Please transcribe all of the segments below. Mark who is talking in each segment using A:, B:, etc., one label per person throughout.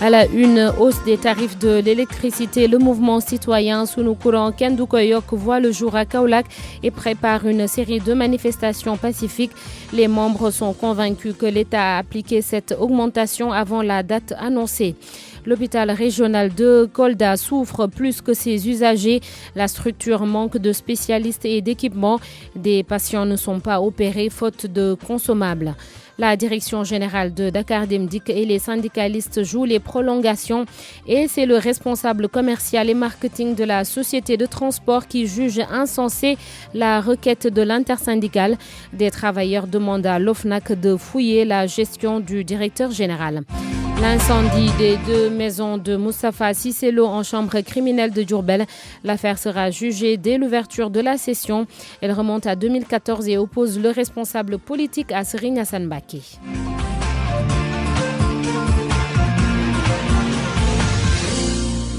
A: À la une, hausse des tarifs de l'électricité, le mouvement citoyen Sunukuro Kendu Koyok voit le jour à Kaolack et prépare une série de manifestations pacifiques. Les membres sont convaincus que l'État a appliqué cette augmentation avant la date annoncée. L'hôpital régional de Kolda souffre plus que ses usagers. La structure manque de spécialistes et d'équipements. Des patients ne sont pas opérés faute de consommables. La direction générale de Dakar Dem Dikk et les syndicalistes jouent les prolongations et c'est le responsable commercial et marketing de la société de transport qui juge insensé la requête de l'intersyndicale. Des travailleurs demandent à l'OFNAC de fouiller la gestion du directeur général. L'incendie des 2 maisons de Moustapha Cissé Lo en chambre criminelle de Diourbel. L'affaire sera jugée dès l'ouverture de la session. Elle remonte à 2014 et oppose le responsable politique à Serigne Assane Mbacké.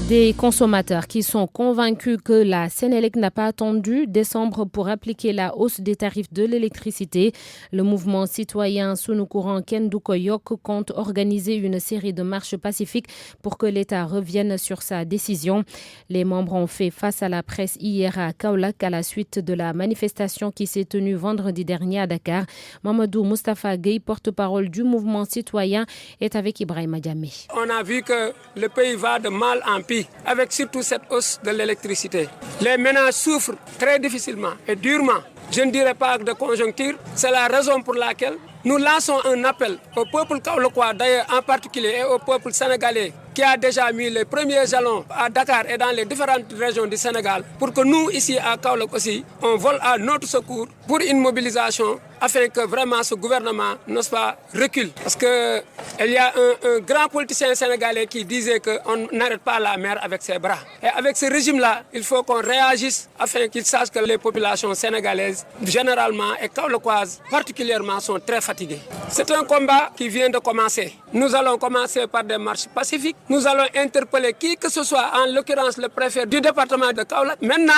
A: Des consommateurs qui sont convaincus que la Sénélec n'a pas attendu décembre pour appliquer la hausse des tarifs de l'électricité. Le mouvement citoyen Sunukuro Kendu Koyok compte organiser une série de marches pacifiques pour que l'État revienne sur sa décision. Les membres ont fait face à la presse hier à Kaolack à la suite de la manifestation qui s'est tenue vendredi dernier à Dakar. Mamadou Moustapha Gueye, porte-parole du mouvement citoyen, est avec Ibrahima Diamé.
B: On a vu que le pays va de mal en pis, avec surtout cette hausse de l'électricité. Les ménages souffrent très difficilement et durement. Je ne dirais pas de conjoncture. C'est la raison pour laquelle nous lançons un appel au peuple kaolackois, d'ailleurs en particulier, et au peuple sénégalais qui a déjà mis les premiers jalons à Dakar et dans les différentes régions du Sénégal pour que nous, ici à Kaolack aussi, on vole à notre secours pour une mobilisation afin que vraiment ce gouvernement ne soit pas recule. Parce qu'il y a un grand politicien sénégalais qui disait qu'on n'arrête pas la mer avec ses bras. Et avec ce régime-là, il faut qu'on réagisse afin qu'il sache que les populations sénégalaises, généralement et kaolackoises particulièrement, sont très fatiguées. C'est un combat qui vient de commencer. Nous allons commencer par des marches pacifiques. Nous allons interpeller qui que ce soit, en l'occurrence le préfet du département de Kaolack. Maintenant,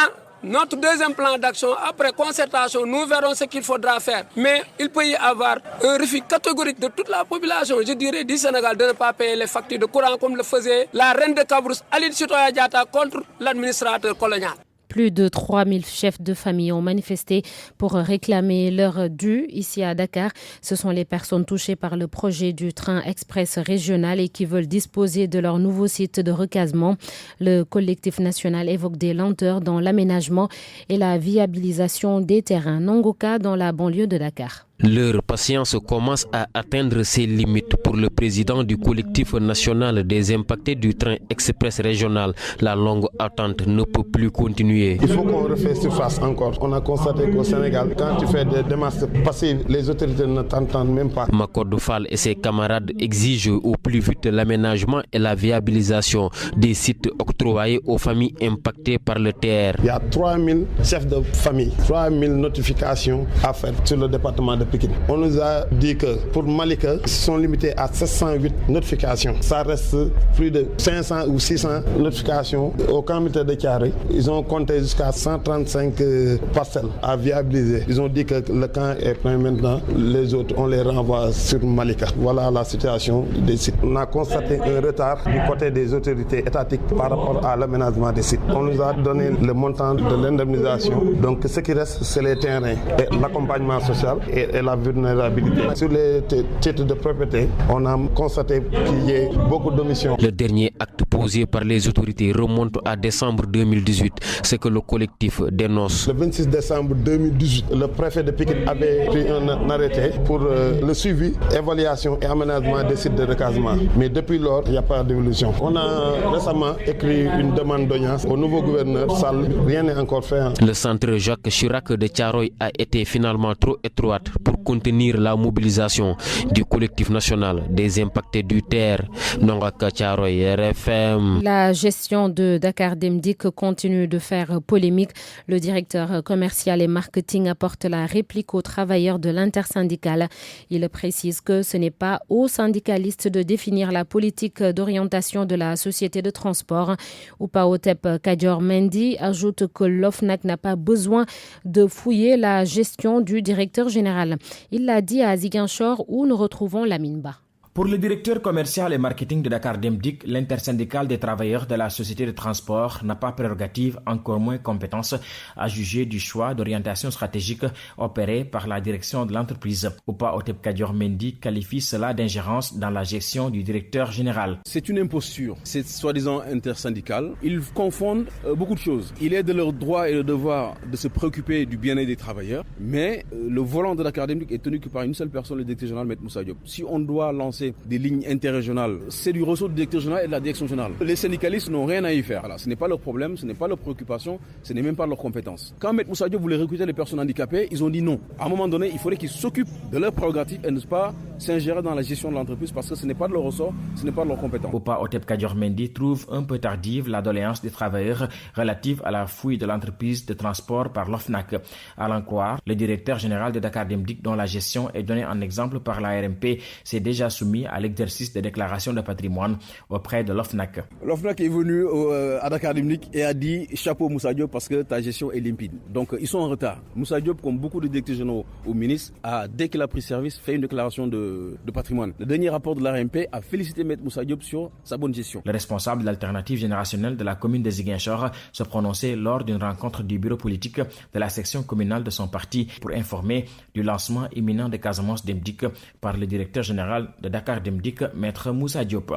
B: notre deuxième plan d'action, après concertation, nous verrons ce qu'il faudra faire. Mais il peut y avoir un refus catégorique de toute la population, je dirais, du Sénégal, de ne pas payer les factures de courant comme le faisait la reine de Cabrousse, Aline Sitoé Diatta, contre l'administrateur colonial.
A: Plus de 3000 chefs de famille ont manifesté pour réclamer leur dû ici à Dakar. Ce sont les personnes touchées par le projet du train express régional et qui veulent disposer de leur nouveau site de recasement. Le collectif national évoque des lenteurs dans l'aménagement et la viabilisation des terrains Nongoka dans la banlieue de Dakar.
C: Leur patience commence à atteindre ses limites pour le président du collectif national des impactés du train express régional. La longue attente ne peut plus continuer.
D: Il faut qu'on refasse surface encore. On a constaté qu'au Sénégal, quand tu fais des démarches passives, les autorités ne t'entendent même pas.
C: Makodou Fall et ses camarades exigent au plus vite l'aménagement et la viabilisation des sites octroyés aux familles impactées par le TR.
D: Il y a 3000 chefs de famille, 3000 notifications à faire sur le département de Pikine. On nous a dit que pour Malika, ils sont limités à 708 notifications. Ça reste plus de 500 ou 600 notifications. Au comité de Thiaroye, ils ont compté jusqu'à 135 parcelles à viabiliser. Ils ont dit que le camp est plein maintenant. Les autres, on les renvoie sur Malika. Voilà la situation des sites. On a constaté un retard du côté des autorités étatiques par rapport à l'aménagement des sites. On nous a donné le montant de l'indemnisation. Donc ce qui reste, c'est les terrains et l'accompagnement social et la vulnérabilité. Sur les titres de propriété, on a constaté qu'il y a beaucoup d'omissions.
C: Le dernier acte posé par les autorités remonte à décembre 2018, ce que le collectif dénonce.
D: Le 26 décembre 2018, le préfet de Pikine avait pris un arrêté pour le suivi, évaluation et aménagement des sites de recasement. Mais depuis lors, il n'y a pas d'évolution. On a récemment écrit une demande d'audience au nouveau gouverneur Sall. Rien n'est encore fait.
C: Le centre Jacques Chirac de Thiaroye a été finalement trop étroite pour contenir la mobilisation du collectif national des impactés du TER. Nongaka Thiaroye, RFM.
A: La gestion de Dakar Dem Dikk continue de faire polémique. Le directeur commercial et marketing apporte la réplique aux travailleurs de l'intersyndicale. Il précise que ce n'est pas aux syndicalistes de définir la politique d'orientation de la société de transport. Upaotep Kadior Mendy ajoute que l'OFNAC n'a pas besoin de fouiller la gestion du directeur général. Il l'a dit à Ziguinchor où nous retrouvons Lamine Ba.
E: Pour le directeur commercial et marketing de Dakar Demdik, l'intersyndicale des travailleurs de la société de transport n'a pas prérogative, encore moins compétence, à juger du choix d'orientation stratégique opéré par la direction de l'entreprise. Opa Otep Kadior Mendy qualifie cela d'ingérence dans la gestion du directeur général.
F: C'est une imposture, c'est soi-disant intersyndical. Ils confondent beaucoup de choses. Il est de leur droit et le devoir de se préoccuper du bien-être des travailleurs, mais le volant de Dakar Demdik est tenu que par une seule personne, le directeur général M. Moussa Diop. Si on doit lancer des lignes interrégionales, c'est du ressort du directeur général et de la direction générale. Les syndicalistes n'ont rien à y faire. Ce n'est pas leur problème, ce n'est pas leur préoccupation, ce n'est même pas leur compétence. Quand M. Moussa Diop voulait recruter les personnes handicapées, ils ont dit non. À un moment donné, il faudrait qu'ils s'occupent de leurs prérogatives et ne pas s'ingérer dans la gestion de l'entreprise parce que ce n'est pas de leur ressort, ce n'est pas de leur compétence.
E: Opa Otep Kadior Mendy trouve un peu tardive la doléance des travailleurs relative à la fouille de l'entreprise de transport par l'OFNAC. À l'en croire, le directeur général de Dakar Demdik, dont la gestion est donnée en exemple par la RMP, s'est déjà soumis à l'exercice de déclaration de patrimoine auprès de l'OFNAC.
F: L'OFNAC est venu à Dakar Demdik et a dit chapeau Moussa Diop parce que ta gestion est limpide. Donc ils sont en retard. Moussa Diop, comme beaucoup de directeurs généraux au ministre, dès qu'il a pris service, fait une déclaration de patrimoine. Le dernier rapport de la RMP a félicité M. Moussa Diop sur sa bonne gestion.
E: Le responsable de l'alternative générationnelle de la commune de Ziguinchor se prononçait lors d'une rencontre du bureau politique de la section communale de son parti pour informer du lancement imminent de Casamance Demdik par le directeur général de Dakar Demdik, Maître Moussa Diop.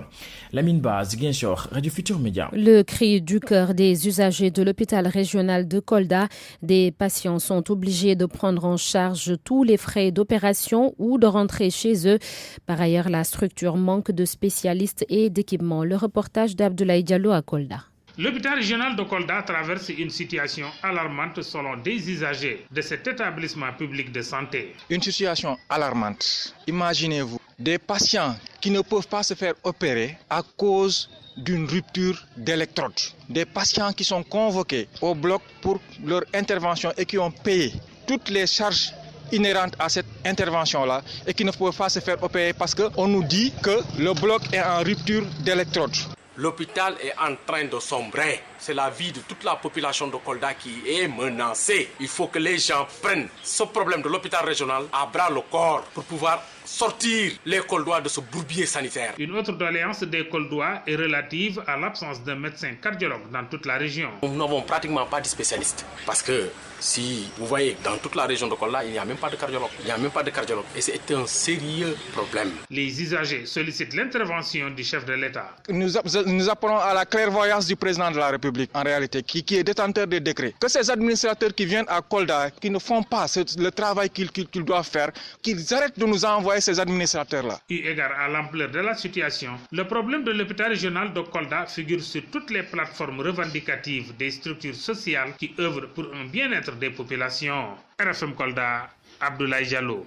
E: Lamine Ba, Ziguinchor, Radio Futur Média.
A: Le cri du cœur des usagers de l'hôpital régional de Kolda. Des patients sont obligés de prendre en charge tous les frais d'opération ou de rentrer chez eux. Par ailleurs, la structure manque de spécialistes et d'équipements. Le reportage d'Abdoulaye Diallo à Kolda.
G: L'hôpital régional de Kolda traverse une situation alarmante selon des usagers de cet établissement public de santé.
H: Une situation alarmante. Imaginez-vous des patients qui ne peuvent pas se faire opérer à cause d'une rupture d'électrode. Des patients qui sont convoqués au bloc pour leur intervention et qui ont payé toutes les charges inhérentes à cette intervention-là et qui ne peuvent pas se faire opérer parce qu'on nous dit que le bloc est en rupture d'électrode.
I: L'hôpital est en train de sombrer. C'est la vie de toute la population de Kolda qui est menacée. Il faut que les gens prennent ce problème de l'hôpital régional à bras le corps pour pouvoir sortir les Koldois de ce bourbier sanitaire.
G: Une autre doléance des Koldois est relative à l'absence d'un médecin cardiologue dans toute la région.
I: Nous n'avons pratiquement pas de spécialistes parce que si vous voyez dans toute la région de Kolda, il n'y a même pas de cardiologue. Et c'est un sérieux problème.
G: Les usagers sollicitent l'intervention du chef de l'État.
H: Nous appelons à la clairvoyance du président de la République, en réalité, qui est détenteur des décrets. Que ces administrateurs qui viennent à Kolda, qui ne font pas le travail qu'ils doivent faire, qu'ils arrêtent de nous envoyer ces administrateurs-là.
G: Eu égard à l'ampleur de la situation, le problème de l'hôpital régional de Kolda figure sur toutes les plateformes revendicatives des structures sociales qui œuvrent pour un bien-être des populations. RFM Kolda, Abdoulaye Diallo.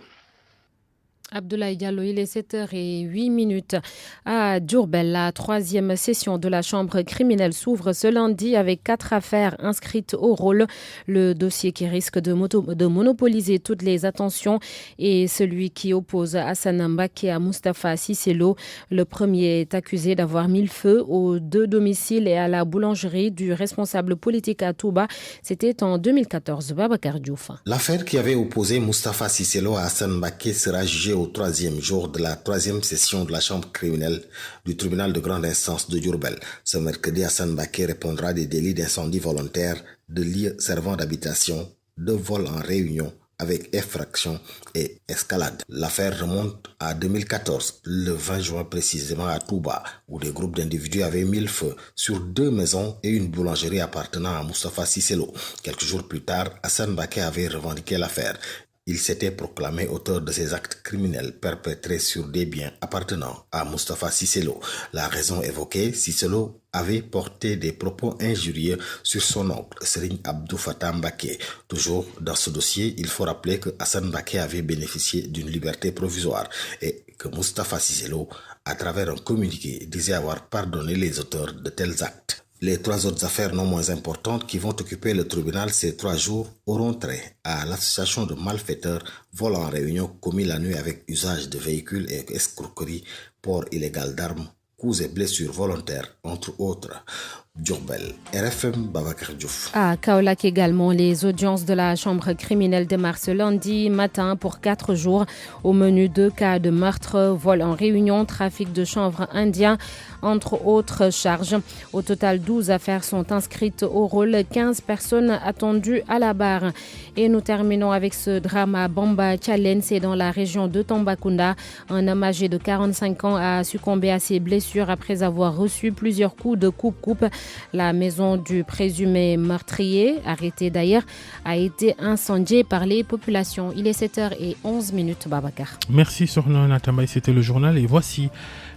A: Abdoulaye Diallo, il est 7h08. À Diourbel, la troisième session de la chambre criminelle s'ouvre ce lundi avec 4 affaires inscrites au rôle. Le dossier qui risque de monopoliser toutes les attentions est celui qui oppose Hassan Mbaké à Moustapha Cissé-Lo. Le premier est accusé d'avoir mis le feu aux 2 domiciles et à la boulangerie du responsable politique à Touba. C'était en 2014. Babacar Diouf.
J: L'affaire qui avait opposé Moustapha Cissé-Lo à Hassan Mbaké sera jugée au 3e jour de la 3e session de la chambre criminelle du tribunal de grande instance de Diourbel. Ce mercredi, Hassan Mbaké répondra des délits d'incendie volontaire, de lieux servant d'habitation, de vol en réunion avec effraction et escalade. L'affaire remonte à 2014, le 20 juin précisément à Touba, où des groupes d'individus avaient mis le feu sur 2 maisons et une boulangerie appartenant à Moustapha Cissé-Lo. Quelques jours plus tard, Hassan Mbaké avait revendiqué l'affaire. Il s'était proclamé auteur de ces actes criminels perpétrés sur des biens appartenant à Moustapha Cissé-Lo. La raison évoquée, Cissé-Lo avait porté des propos injurieux sur son oncle, Serigne Abdou Fatah Mbaké. Toujours dans ce dossier, il faut rappeler que Hassan Mbaké avait bénéficié d'une liberté provisoire et que Moustapha Cissé-Lo, à travers un communiqué, disait avoir pardonné les auteurs de tels actes. Les 3 autres affaires non moins importantes qui vont occuper le tribunal ces 3 jours auront trait à l'association de malfaiteurs, vol en réunion commis la nuit avec usage de véhicules et escroquerie, port illégal d'armes, coups et blessures volontaires, entre autres. Diourbel, RFM, Babacar Diouf.
A: À Kaolack également, les audiences de la chambre criminelle démarrent ce lundi matin pour 4 jours. Au menu 2 cas de meurtre, vol en réunion, trafic de chanvre indien, entre autres charges. Au total, 12 affaires sont inscrites au rôle, 15 personnes attendues à la barre. Et nous terminons avec ce drame à Bamba Tchalen, c'est dans la région de Tambacounda. Un homme âgé de 45 ans a succombé à ses blessures après avoir reçu plusieurs coups de coupe-coupe. La maison du présumé meurtrier, arrêté d'ailleurs, a été incendiée par les populations. Il est 7h11, Babacar.
K: Merci Sorna Natambaye, c'était le journal et voici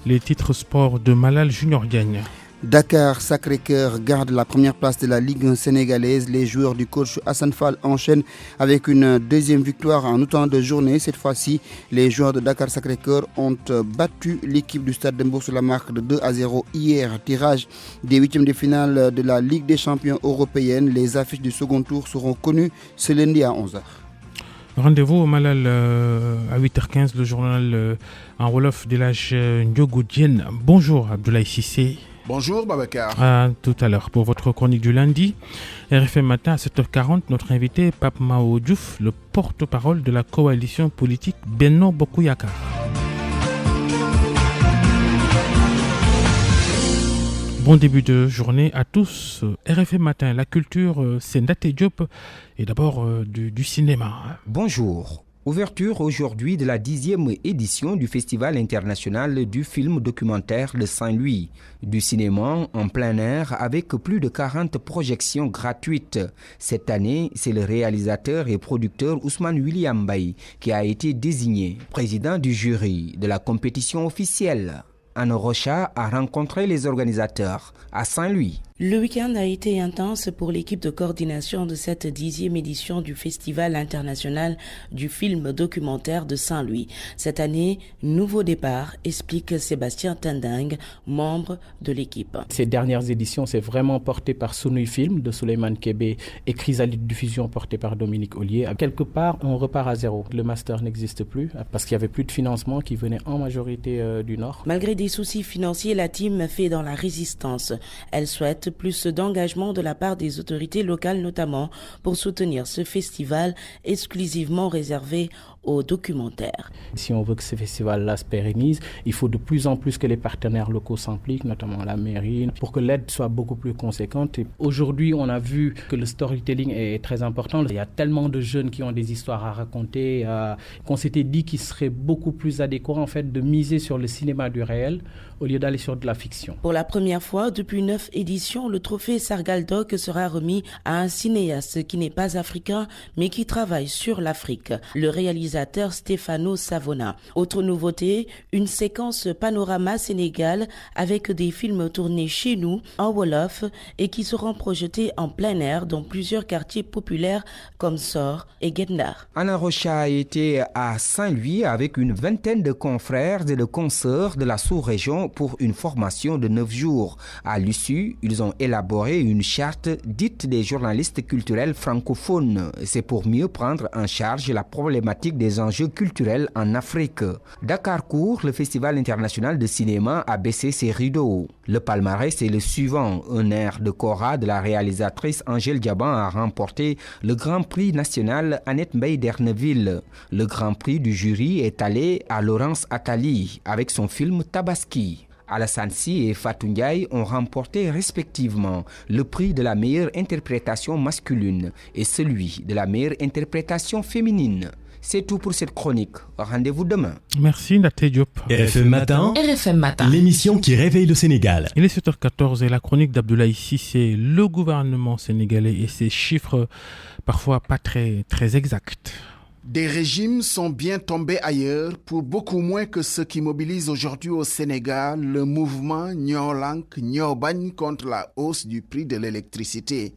K: les titres sport de Malal Junior Diagne.
L: Dakar Sacré-Cœur garde la première place de la Ligue sénégalaise. Les joueurs du coach Hassan Fall enchaînent avec une deuxième victoire en autant de journées. Cette fois-ci, les joueurs de Dakar Sacré-Cœur ont battu l'équipe du Stade de Mbour sur la marque de 2-0 hier. Tirage des huitièmes de finale de la Ligue des champions européenne. Les affiches du second tour seront connues ce lundi à 11h.
K: Rendez-vous au Malal à 8h15, le journal en Wolof de l'âge Ndiogo Diène. Bonjour Abdoulaye Sissé.
M: Bonjour Babacar.
K: À tout à l'heure pour votre chronique du lundi. RFM Matin à 7h40, notre invité Pape Mao Diouf, le porte-parole de la coalition politique Benno Bokk Yakaar. Bon début de journée à tous. RFM Matin, la culture, c'est Ndaté Diop et d'abord du cinéma.
N: Bonjour. Ouverture aujourd'hui de la 10e édition du Festival international du film documentaire de Saint-Louis. Du cinéma en plein air avec plus de 40 projections gratuites. Cette année, c'est le réalisateur et producteur Ousmane William Mbaye qui a été désigné président du jury de la compétition officielle. Anne Rocha a rencontré les organisateurs à Saint-Louis.
O: Le week-end a été intense pour l'équipe de coordination de cette 10e édition du Festival international du film documentaire de Saint-Louis. Cette année, nouveau départ, explique Sébastien Tending, membre de l'équipe.
P: Ces dernières éditions, c'est vraiment porté par Sunui Film de Souleymane Kébé et Chrysalide Diffusion porté par Dominique Ollier. Quelque part, on repart à zéro. Le master n'existe plus parce qu'il n'y avait plus de financement qui venait en majorité du Nord.
O: Malgré des soucis financiers, la team fait dans la résistance. Elle souhaite plus d'engagement de la part des autorités locales notamment pour soutenir ce festival exclusivement réservé aux documentaires.
P: Si on veut que ce festival-là se pérennise, il faut de plus en plus que les partenaires locaux s'impliquent, notamment la mairie, pour que l'aide soit beaucoup plus conséquente. Et aujourd'hui, on a vu que le storytelling est très important. Il y a tellement de jeunes qui ont des histoires à raconter qu'on s'était dit qu'il serait beaucoup plus adéquat en fait de miser sur le cinéma du réel au lieu d'aller sur de la fiction.
O: Pour la première fois depuis 9 éditions, le trophée Sargal Doc sera remis à un cinéaste qui n'est pas africain mais qui travaille sur l'Afrique, le réalisateur Stefano Savona. Autre nouveauté, une séquence panorama Sénégal avec des films tournés chez nous en Wolof et qui seront projetés en plein air dans plusieurs quartiers populaires comme Sor et Gendar.
N: Anna Rocha a été à Saint-Louis avec une vingtaine de confrères et de consoeurs de la sous-région pour une formation de 9 jours. À l'issue, ils ont élaboré une charte dite des journalistes culturels francophones. C'est pour mieux prendre en charge la problématique des enjeux culturels en Afrique. Dakarcourt, le Festival international de cinéma, a baissé ses rideaux. Le palmarès est le suivant. Un air de Cora de la réalisatrice Angèle Diaban a remporté le Grand Prix national Annette Mbaye d'Erneville. Le Grand Prix du jury est allé à Laurence Attali avec son film Tabaski. Alassane Sy et Fatou Ndiaye ont remporté respectivement le prix de la meilleure interprétation masculine et celui de la meilleure interprétation féminine. C'est tout pour cette chronique. Rendez-vous demain.
K: Merci Ndaté Diop.
Q: RFM Matin.
R: RFM Matin.
Q: L'émission qui réveille le Sénégal.
K: Il est 7h14 et la chronique d'Abdoulaye Sissé, le gouvernement sénégalais et ses chiffres parfois pas très exacts.
M: Des régimes sont bien tombés ailleurs pour beaucoup moins que ce qui mobilise aujourd'hui au Sénégal le mouvement Nyolank Nyobagne contre la hausse du prix de l'électricité.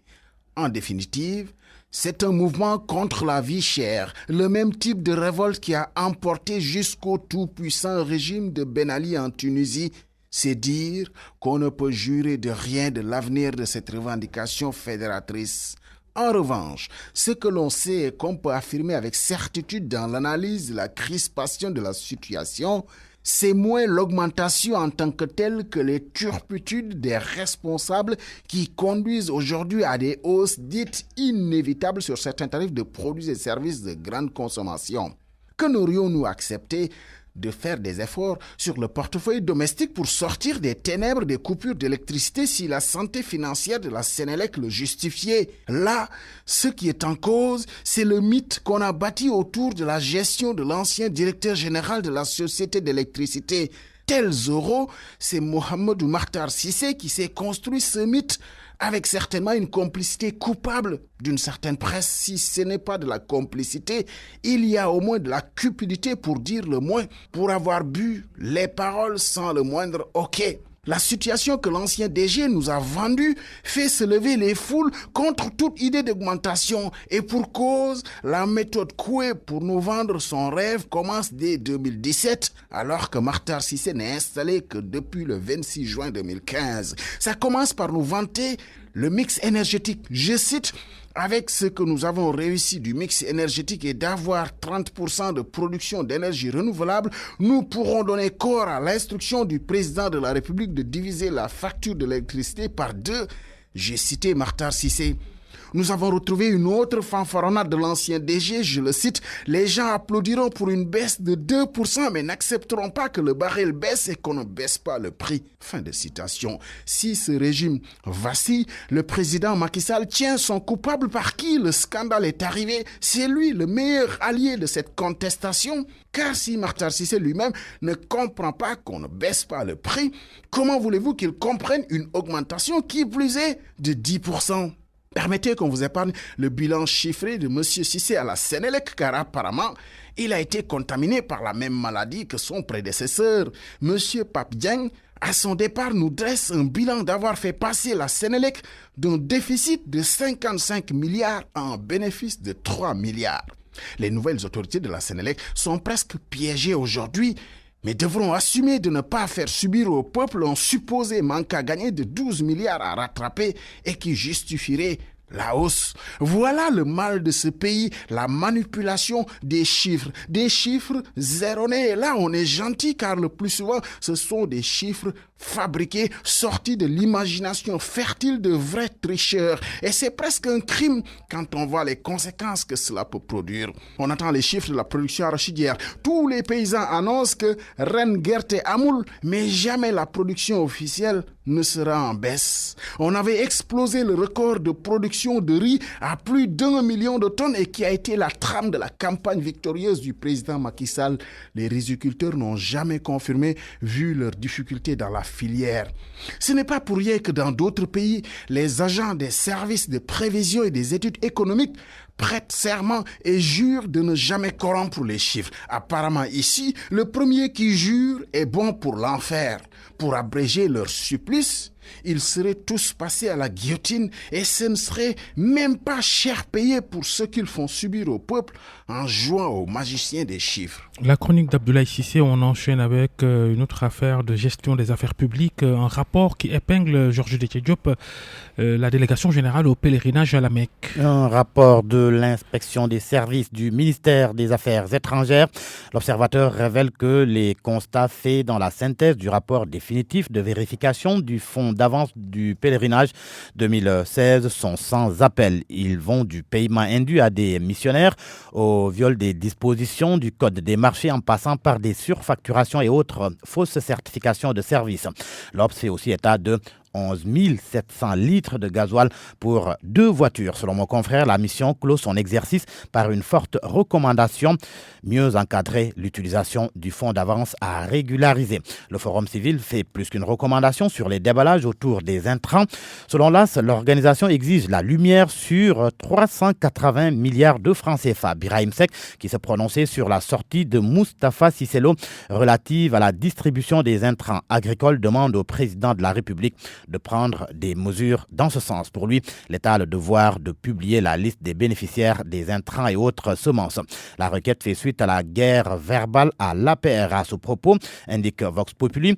M: En définitive, c'est un mouvement contre la vie chère, le même type de révolte qui a emporté jusqu'au tout-puissant régime de Ben Ali en Tunisie. C'est dire qu'on ne peut jurer de rien de l'avenir de cette revendication fédératrice. En revanche, ce que l'on sait et qu'on peut affirmer avec certitude dans l'analyse de la crispation de la situation, c'est moins l'augmentation en tant que telle que les turpitudes des responsables qui conduisent aujourd'hui à des hausses dites inévitables sur certains tarifs de produits et services de grande consommation. Que n'aurions-nous accepté de faire des efforts sur le portefeuille domestique pour sortir des ténèbres des coupures d'électricité si la santé financière de la Sénélec le justifiait? Là, ce qui est en cause, c'est le mythe qu'on a bâti autour de la gestion de l'ancien directeur général de la Société d'électricité. Tel Zorro, c'est Mohamedou Makhtar Cissé qui s'est construit ce mythe avec certainement une complicité coupable d'une certaine presse. Si ce n'est pas de la complicité, il y a au moins de la cupidité pour dire le moins, pour avoir bu les paroles sans le moindre OK. La situation que l'ancien DG nous a vendue fait se lever les foules contre toute idée d'augmentation. Et pour cause, la méthode Coué pour nous vendre son rêve commence dès 2017, alors que Makhtar Cissé n'est installé que depuis le 26 juin 2015. Ça commence par nous vanter le mix énergétique. Je cite: avec ce que nous avons réussi du mix énergétique et d'avoir 30% de production d'énergie renouvelable, nous pourrons donner corps à l'instruction du président de la République de diviser la facture de l'électricité par 2. J'ai cité Makhtar Cissé. Nous avons retrouvé une autre fanfaronnade de l'ancien DG, je le cite: les gens applaudiront pour une baisse de 2%, mais n'accepteront pas que le baril baisse et qu'on ne baisse pas le prix. Fin de citation. Si ce régime vacille, le président Macky Sall tient son coupable par qui le scandale est arrivé. C'est lui le meilleur allié de cette contestation. Car si Makhtar Cissé lui-même ne comprend pas qu'on ne baisse pas le prix, comment voulez-vous qu'il comprenne une augmentation qui plus est de 10%? Permettez qu'on vous épargne le bilan chiffré de M. Cissé à la Sénélec, car apparemment, il a été contaminé par la même maladie que son prédécesseur. M. Pape Dieng, à son départ, nous dresse un bilan d'avoir fait passer la Sénélec d'un déficit de 55 milliards à un bénéfice de 3 milliards. Les nouvelles autorités de la Sénélec sont presque piégées aujourd'hui, mais devront assumer de ne pas faire subir au peuple un supposé manque à gagner de 12 milliards à rattraper et qui justifierait la hausse. Voilà le mal de ce pays, la manipulation des chiffres erronés. Et là, on est gentil car le plus souvent, ce sont des chiffres fabriqués, sortis de l'imagination fertile de vrais tricheurs. Et c'est presque un crime quand on voit les conséquences que cela peut produire. On attend les chiffres de la production arachidière. Tous les paysans annoncent que Ren Gerte Amoul, mais jamais la production officielle ne sera en baisse. On avait explosé le record de production de riz à plus d'1 million de tonnes et qui a été la trame de la campagne victorieuse du président Macky Sall. Les riziculteurs n'ont jamais confirmé vu leurs difficultés dans la filière. Ce n'est pas pour rien que dans d'autres pays, les agents des services de prévision et des études économiques prêtent serment et jurent de ne jamais corrompre les chiffres. Apparemment ici, le premier qui jure est bon pour l'enfer. Pour abréger leur supplice, ils seraient tous passés à la guillotine et ce ne serait même pas cher payé pour ce qu'ils font subir au peuple en jouant aux magiciens des chiffres.
K: La chronique d'Abdoulaye Cissé, on enchaîne avec une autre affaire de gestion des affaires publiques, un rapport qui épingle Georges Déthié Diop, la délégation générale au pèlerinage à la Mecque.
R: Un rapport de l'inspection des services du ministère des Affaires étrangères. L'observateur révèle que les constats faits dans la synthèse du rapport définitif de vérification du fonds d'avance du pèlerinage 2016 sont sans appel. Ils vont du paiement indu à des missionnaires au viol des dispositions du code des marchés en passant par des surfacturations et autres fausses certifications de services. L'Obs fait aussi état de 11 700 litres de gasoil pour 2 voitures. Selon mon confrère, la mission clôt son exercice par une forte recommandation, mieux encadrer l'utilisation du fonds d'avance à régulariser. Le Forum civil fait plus qu'une recommandation sur les déballages autour des intrants. Selon l'AS, l'organisation exige la lumière sur 380 milliards de francs CFA. Birahim Seck, qui s'est prononcé sur la sortie de Moustapha Cissé Lo relative à la distribution des intrants agricoles, demande au président de la République de prendre des mesures dans ce sens. Pour lui, l'État a le devoir de publier la liste des bénéficiaires des intrants et autres semences. La requête fait suite à la guerre verbale à l'APR. À ce propos, indique Vox Populi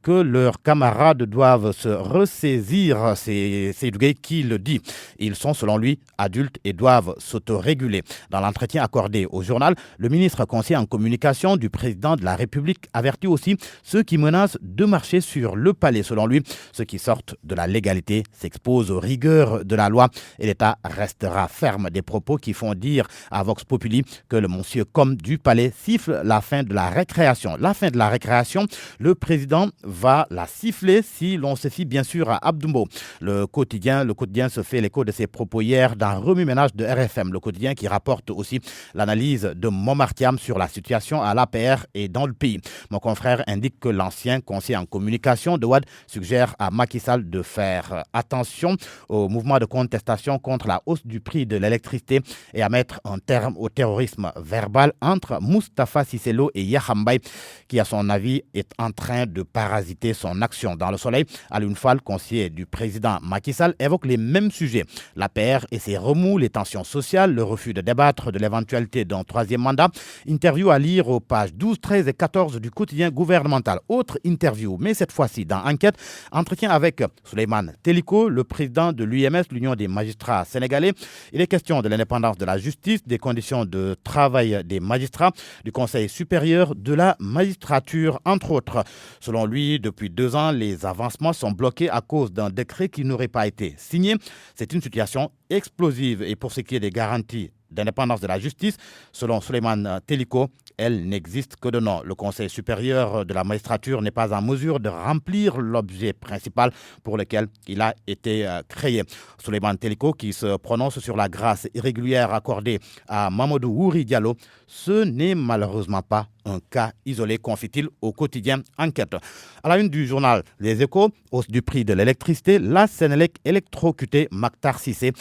R: que leurs camarades doivent se ressaisir. C'est Seydougué qui le dit. Ils sont, selon lui, adultes et doivent s'autoréguler. Dans l'entretien accordé au journal, le ministre conseiller en communication du président de la République avertit aussi ceux qui menacent de marcher sur le palais. Selon lui, ceux qui sortent de la légalité s'exposent aux rigueurs de la loi et l'État restera ferme. Des propos qui font dire à Vox Populi que le monsieur Com du palais siffle la fin de la récréation. La fin de la récréation, le président va la siffler si l'on se fie bien sûr à Abdoumbo. Le quotidien se fait l'écho de ses propos hier d'un remue-ménage de RFM. Le quotidien qui rapporte aussi l'analyse de Montmartiam sur la situation à l'APR et dans le pays. Mon confrère indique que l'ancien conseiller en communication de Ouad suggère à Macky Sall de faire attention au mouvement de contestation contre la hausse du prix de l'électricité et à mettre un terme au terrorisme verbal entre Moustapha Cissé Lo et Yahambaye qui, à son avis, est en train de parasiter son action. Dans le Soleil, Alioune Fall, conseiller du président Macky Sall, évoque les mêmes sujets. L'APR et ses remous, les tensions sociales, le refus de débattre de l'éventualité d'un troisième mandat. Interview à lire aux pages 12, 13 et 14 du quotidien gouvernemental. Autre interview, mais cette fois-ci dans Enquête, entretien avec Souleymane Teliko, le président de l'UMS, l'Union des magistrats sénégalais. Il est question de l'indépendance de la justice, des conditions de travail des magistrats, du Conseil supérieur de la magistrature, entre autres. Selon lui, depuis 2 ans, les avancements sont bloqués à cause d'un décret qui n'aurait pas été signé. C'est une situation explosive. Et pour ce qui est des garanties d'indépendance de la justice, selon Souleymane Teliko, elle n'existe que de nom. Le Conseil supérieur de la magistrature n'est pas en mesure de remplir l'objet principal pour lequel il a été créé. Souleymane Teliko qui se prononce sur la grâce irrégulière accordée à Mamadou Ouri Diallo, ce n'est malheureusement pas un cas isolé, confie-t-il au quotidien Enquête. À la une du journal Les Échos, hausse du prix de l'électricité, la Sénélec électrocutée Mactar Cissé.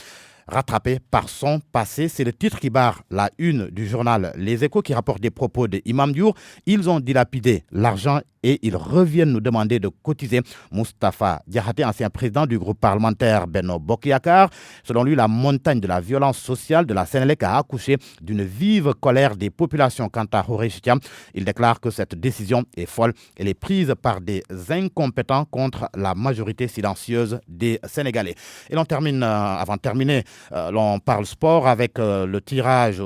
R: Rattrapé par son passé, c'est le titre qui barre la une du journal Les Échos qui rapporte des propos de Imam Diour. Ils ont dilapidé l'argent et ils reviennent nous demander de cotiser. Moustapha Diakhaté, ancien président du groupe parlementaire Benno Bokk Yakaar. Selon lui, la montagne de la violence sociale de la Sénélec a accouché d'une vive colère des populations quant à Khoureychi Thiam. Il déclare que cette décision est folle. Elle est prise par des incompétents contre la majorité silencieuse des Sénégalais. Et l'on termine, avant de terminer, l'on parle sport avec le tirage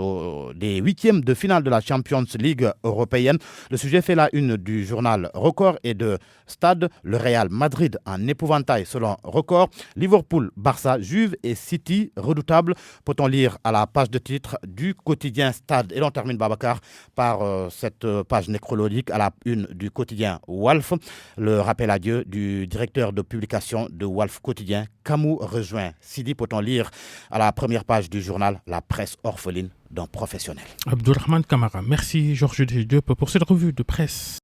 R: des 8e de finale de la Champions League européenne. Le sujet fait la une du journal Record et de Stade. Le Real Madrid en épouvantail selon Record. Liverpool, Barça, Juve et City redoutables. Peut-on lire à la page de titre du quotidien Stade. Et l'on termine, Babacar, par cette page nécrologique à la une du quotidien Walf. Le rappel à Dieu du directeur de publication de Walf Quotidien, Kamou rejoint Sidi. Peut-on lire à la première page du journal La presse orpheline d'un professionnel.
K: Abdourahmane Kamara, merci Georges Diop pour cette revue de presse.